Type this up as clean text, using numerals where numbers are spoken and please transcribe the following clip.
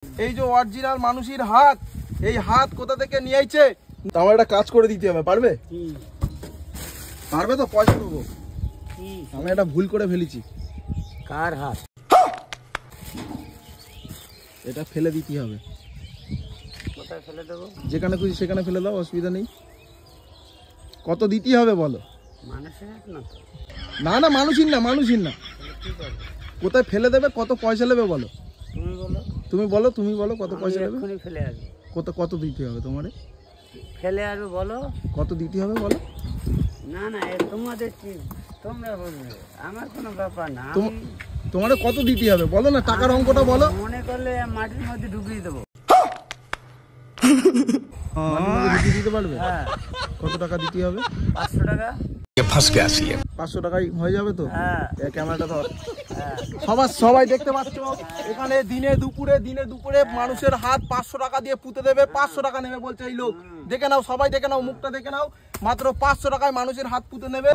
এই যে অরিজিনাল মানুষের হাত, এই হাত কোথা থেকে নিয়ে আইছে? আমার একটা কাজ করে দিতে হবে, পারবে? পারবে তো? পয়সা দেবো। আমি একটা ভুল করে ফেলেছি। কার হাত? এটা ফেলে দিতে হবে। কোথায় ফেলে দেবো? যেখানে খুশি সেখানে ফেলে দাও, অসুবিধা নেই। কত দিতে হবে বলো? মানুষের হাত না তো? না না, মানুষই না, মানুষই না। কোথায় ফেলে দেবে, কত পয়সা নেবে বলো? তুমি বলো। তুমি বলো, তুমি বলো কত পয়সা নেবে? এক্ষুনি ফেলে আসবো। কত দিতে হবে তোমারে? ফেলে আসবো, বলো কত দিতে হবে বলো? না না, তোমাদের কি, তোমরা বলবে, আমার কোনো ব্যাপার না। তোমারে কত দিতে হবে বলো না, টাকার অঙ্কটা বলো। মনে করলে মাটির মধ্যে ঢুকিয়ে দেবো। ঢুকিয়ে দিতে পারবে? হ্যাঁ। কত টাকা দিতে হবে? 500 টাকা। 500 টাকায় হয়ে যাবে তো? হ্যাঁ। ক্যামেরাটা ধর। সবাই দেখতে পাচ্ছ, এখানে দিনে দুপুরে মানুষের হাত 500 টাকা দিয়ে পুঁতে দেবে। 500 টাকা নেবে বলছে এই লোক। দেখে নাও, সবাই দেখে নাও, মুখটা দেখে নাও। মাত্র 500 টাকায় মানুষের হাত পুঁতে নেবে।